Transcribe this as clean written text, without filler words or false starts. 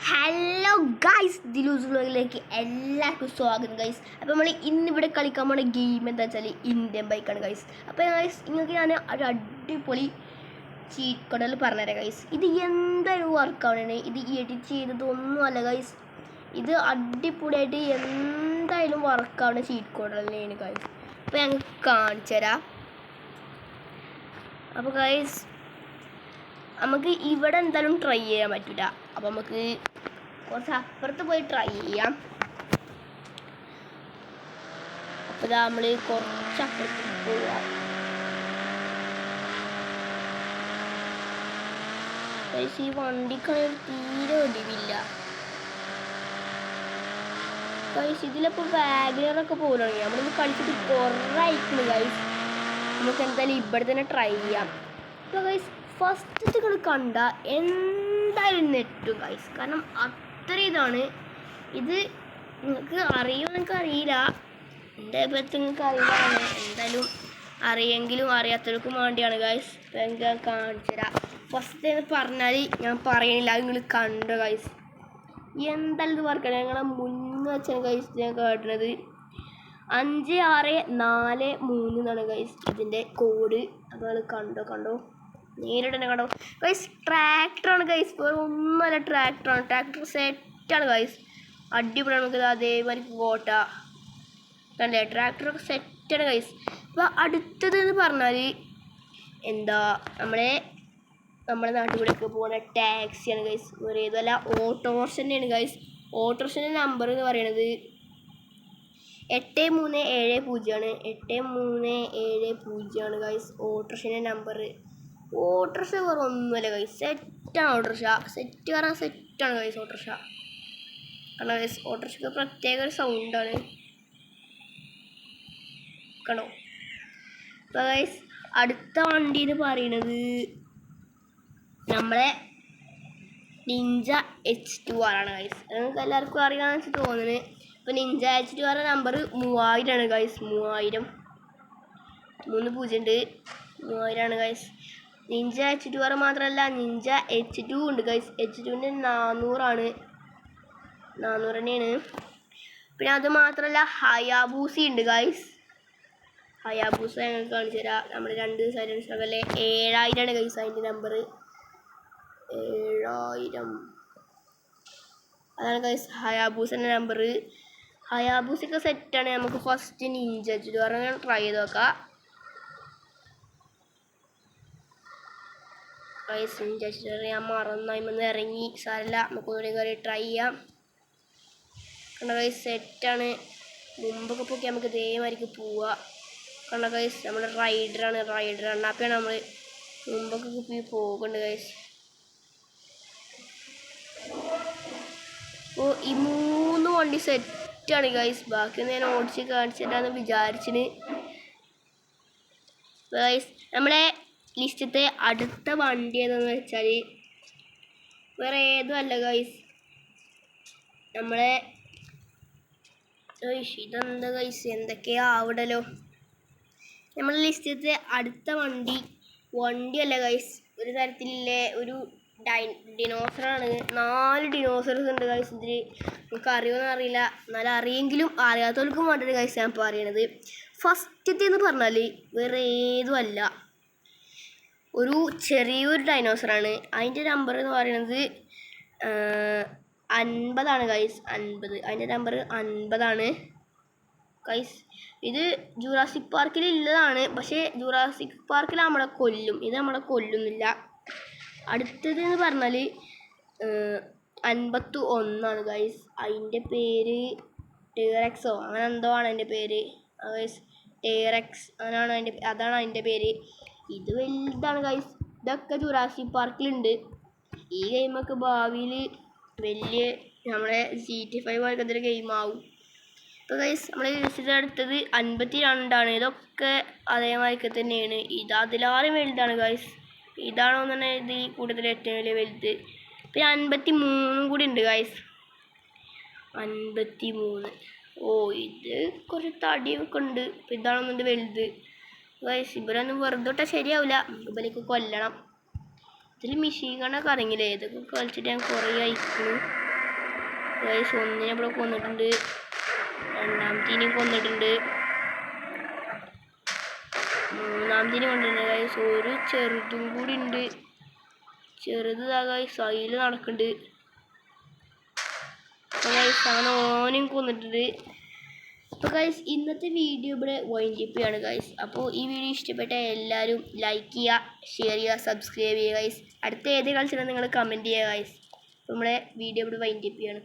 Hello guys, ദിലൂസ് വ്ലോഗിലേക്ക് എല്ലാവർക്കും സ്വാഗതം guys. അപ്പോൾ നമ്മൾ ഇന്നിവിടെ കളിക്കാൻ പോകുന്ന ഗെയിം എന്താ വെച്ചാൽ ഇന്ത്യൻ ബൈക്കാണ് ഗൈസ്. അപ്പോൾ ഗൈസ് നിങ്ങൾക്ക് ഞാൻ ഒരു അടിപൊളി ചീറ്റ് കോഡിൽ പറഞ്ഞുതരാം ഗൈസ്. ഇത് എന്തായാലും വർക്കാണ്. ഇത് എഡിറ്റ് ചെയ്തതൊന്നുമല്ല ഗൈസ്. ഇത് അടിപൊളിയായിട്ട് എന്തായാലും വർക്കാവുന്ന ചീറ്റ് കോഡ് തന്നെയാണ് ഗൈസ്. അപ്പോൾ ഞങ്ങൾ കാണിച്ചു തരാം. അപ്പോൾ ഗൈസ് നമുക്ക് ഇവിടെ എന്തായാലും ട്രൈ ചെയ്യാൻ പറ്റില്ല. അപ്പോൾ നമുക്ക് കുറച്ച് അപ്പുറത്ത് പോയി ട്രൈ ചെയ്യാം. അപ്പോൾ നമ്മൾ കുറച്ച് അപ്പുറത്ത് പോവാം. ഈ വണ്ടിക്ക് തീരെ ഒടിവില്ല ഗൈസ്. ഇതിലിപ്പോൾ വാഗനറൊക്കെ പോകണമെങ്കിൽ നമ്മളിത് കളിച്ചിട്ട് കുറേ അയക്കുന്നു ഗൈസ്. നമുക്ക് എന്തായാലും ഇവിടെ തന്നെ ട്രൈ ചെയ്യാം. അപ്പോൾ ഗൈസ് ഫസ്റ്റ് നിങ്ങൾ കണ്ട എന്തായാലും നെറ്റും ഗൈസ്, കാരണം അത്ര ഇതാണ്. ഇത് നിങ്ങൾക്ക് അറിയുമോ നിങ്ങൾക്ക് അറിയില്ല, എൻ്റെ പറ്റി നിങ്ങൾക്ക് അറിയില്ലാണ്. എന്തായാലും അറിയെങ്കിലും അറിയാത്തവർക്കും വേണ്ടിയാണ് ഗൈസ്. അപ്പോൾ എനിക്ക് കാണിച്ചു തരാം. ഫസ്റ്റ് എന്ന് പറഞ്ഞാൽ ഞാൻ പറയണില്ല, അത് നിങ്ങൾ കണ്ടോ ഗൈസ്. എന്തായാലും ഇത് വർക്കാണ്. ഞങ്ങളെ മുന്നേ വെച്ചാണ് ഗൈസ് ഞാൻ കാട്ടുന്നത്. 5643 എന്നാണ് ഗൈസ് ഇതിൻ്റെ കോഡ്. അപ്പോൾ നിങ്ങൾ കണ്ടോ നേരിട്ട് തന്നെ കണ്ടോ ഗൈസ്. ട്രാക്ടറാണ് ഗൈസ്, ഒന്നുമല്ല ട്രാക്ടറാണ്. ട്രാക്ടർ സെറ്റാണ് ഗൈസ്, അടിപൊളിയാണ്. നമുക്കിത് അതേമാതിരി കോട്ട കണ്ടേ, ട്രാക്ടറൊക്കെ സെറ്റാണ് ഗൈസ്. അപ്പോൾ അടുത്തത് എന്ന് പറഞ്ഞാൽ എന്താ നമ്മുടെ നാട്ടിലൂടെയൊക്കെ പോകുന്ന ടാക്സിയാണ് ഗൈസ്. വേറെ ഏതല്ല, ഓട്ടോറിക്ഷ തന്നെയാണ് ഗൈസ്. ഓട്ടോറിക്ഷൻ്റെ നമ്പർ എന്ന് പറയുന്നത് 8370 ആണ്. 8370 ആണ് ഗൈസ് ഓട്ടോറിക്ഷൻ്റെ നമ്പർ. ഓട്ടോറിക്ഷ വേറെ ഒന്നുമല്ല ഗൈസ്, സെറ്റാണ് ഓട്ടോറിക്ഷ. സെറ്റ് കാരണം സെറ്റാണ് ഗൈസ് ഓട്ടോറിക്ഷ. കാരണം ഗൈസ് ഓട്ടോറിക്ഷയ്ക്ക് പ്രത്യേക ഒരു സൗണ്ടാണ് കണ്ടോ. അപ്പോൾ ഗൈസ് അടുത്ത വണ്ടി എന്ന് പറയുന്നത് നമ്മളെ നിഞ്ച H2R ആണ് ഗൈസ്. നിങ്ങൾക്ക് എല്ലാവർക്കും അറിയാമെന്ന് വെച്ച് തോന്നുന്നത്. ഇപ്പോൾ നിഞ്ച H2R നമ്പർ 3000 ആണ് ഗൈസ്. 3000 30 3000 ഗൈസ്. നിഞ്ച H2R മാത്രമല്ല, നിഞ്ച H2 ഉണ്ട് ഗൈസ്. H2ൻ്റെ 400 ആണ്, 400 തന്നെയാണ്. പിന്നെ അത് മാത്രമല്ല ഹയാബൂസ ഉണ്ട് ഗൈസ്. ഹയാബൂസ ഞങ്ങൾക്ക് കാണിച്ചു തരാം. നമ്മൾ 2 സൈലൻസറല്ലേ. 7000 ആണ് ഗൈസ് അതിൻ്റെ നമ്പർ. 7000 അതാണ് ഗൈസ് ഹയാബൂസൻ്റെ നമ്പർ. ഹയാബൂസൊക്കെ സെറ്റാണ്. നമുക്ക് ഫസ്റ്റ് നിഞ്ച H2R ട്രൈ ചെയ്ത് നോക്കാം ഗൈസ്. നിഞ്ച H2R ഞാൻ മറന്നായിമൊന്ന് ഇറങ്ങി, സാരല്ല നമുക്ക് ഒന്നുകൂടി കയറി ട്രൈ ചെയ്യാം. കണ്ട ഗൈസ് സെറ്റാണ്. മുമ്പൊക്കെ പോക്കി നമുക്ക് ഇതേമാതിരിക്ക് പോവാം. കണ്ട ഗൈസ് നമ്മൾ റൈഡറാണ് അണ്ണാപ്പിയാണ് നമ്മൾ മുമ്പൊക്കെ പോയി പോകുന്നുണ്ട് ഗൈസ്. അപ്പോൾ ഈ 3 വണ്ടി സെറ്റാണ് ഗൈസ്. ബാക്കിയൊന്നും ഞാൻ ഓടിച്ച് കാണിച്ചിട്ടാന്ന് വിചാരിച്ചിന് ഗൈസ്. നമ്മളെ ലിസ്റ്റത്തെ അടുത്ത വണ്ടി ഏതെന്ന് വെച്ചാൽ വേറെ ഏതും അല്ല ഗൈസ്, നമ്മളെ ഇതെന്താ ഗൈസ് എന്തൊക്കെയാ ആവിടല്ലോ. നമ്മളെ ലിസ്റ്റത്തെ അടുത്ത വണ്ടിയല്ല ഗൈസ്, ഒരു തരത്തിലെ ഒരു ഡിനോസറാണ്. 4 ഡിനോസറസ് ഉണ്ട് ഗൈസ് ഇതിൽ. നമുക്ക് അറിയുമെന്ന് അറിയില്ല, എന്നാലും അറിയെങ്കിലും അറിയാത്തവർക്കും വേണ്ടിയിട്ട് ഗൈസ് ഞാൻ പറയണത്. ഫസ്റ്റത്തെ എന്ന് പറഞ്ഞാൽ വേറെ ഏതും അല്ല, ഒരു ചെറിയൊരു ഡൈനോസറാണ്. അതിൻ്റെ നമ്പർ എന്ന് പറയുന്നത് 50 ആണ് ഗൈസ്. 50 അതിൻ്റെ നമ്പർ 50 ആണ് ഗൈസ്. ഇത് ജുറാസിക് പാർക്കിൽ ഉള്ളതാണ്, പക്ഷേ ജുറാസിക് പാർക്കിൽ നമ്മളെ കൊല്ലും, ഇത് നമ്മളെ കൊല്ലുന്നില്ല. അടുത്തത് എന്ന് പറഞ്ഞാൽ 51 ആണ് ഗൈസ്. അതിൻ്റെ പേര് ടീറെക്സോ അങ്ങനെ എന്തോ ആണ് അതിൻ്റെ പേര് ഗൈസ്. ടീറെക്സ് അതാണ് അതിൻ്റെ പേര്. ഇത് വലുതാണ് ഗൈസ്. ഇതൊക്കെ ജുറാസിക് പാർക്കിലുണ്ട്. ഈ ഗെയിമൊക്കെ ഭാവിയിൽ വലിയ നമ്മളെ GTA 5 പോലത്തെ ഒരു ഗെയിമാവും. ഇപ്പോൾ ഗൈസ് നമ്മൾ ലിസ്റ്റിൽ അടുത്തത് 52 ആണ്. ഇതൊക്കെ അതേമാതിരി തന്നെയാണ്. ഇത് അതിലാറും വലുതാണ് ഗൈസ്. ഇതാണോ തന്നെ ഇത് ഈ കൂടുതൽ ഏറ്റവും വലിയ വലുത്. പിന്നെ 53 കൂടി ഉണ്ട് ഗൈസ്. 53 ഇത് കുറച്ച് തടിയൊക്കെ ഉണ്ട്. അപ്പോൾ ഇതാണൊന്നുണ്ട് വലുത് ഗൈസ്. ഇവരൊന്നും വെറുതെ ഇട്ടാൽ ശരിയാവില്ല, ഇവരേക്ക് കൊല്ലണം. ഇതിൽ മെഷീൻ ഗണ്ണൊക്കെ ഇറങ്ങില്ലേ, ഇതൊക്കെ കളിച്ചിട്ട് ഞാൻ കുറേ അയക്കുന്നു. ഗൈസ് ഒന്നിനെ ഇവിടെ കൊന്നിട്ടുണ്ട്, രണ്ടാമത്തേനെയും കൊന്നിട്ടുണ്ട്, മൂന്നാമത്തേനെയും കൊണ്ടിട്ടുണ്ട് ഗൈസ്. ഒരു ചെറുതും കൂടി ഉണ്ട്. ചെറുത് ഗൈസ് അതിൽ നടക്കുന്നുണ്ട്. അപ്പോൾ ഗൈസ് അങ്ങനെ ഓനെയും കൊന്നിട്ടുണ്ട്. അപ്പോൾ ഗൈസ് ഇന്നത്തെ വീഡിയോ ഇവിടെ വൈൻഡ് അപ്പ് ചെയ്യാണ് ഗൈസ്. അപ്പോൾ ഈ വീഡിയോ ഇഷ്ടപ്പെട്ട എല്ലാവരും ലൈക്ക് ചെയ്യുക, ഷെയർ ചെയ്യുക, സബ്സ്ക്രൈബ് ചെയ്യുക ഗൈസ്. അടുത്ത ഏത് കളിച്ചാലും നിങ്ങൾ കമൻറ്റ് ചെയ്യുക ഗൈസ്. നമ്മുടെ വീഡിയോ ഇവിടെ വൈൻഡ് അപ്പ് ചെയ്യാണ്.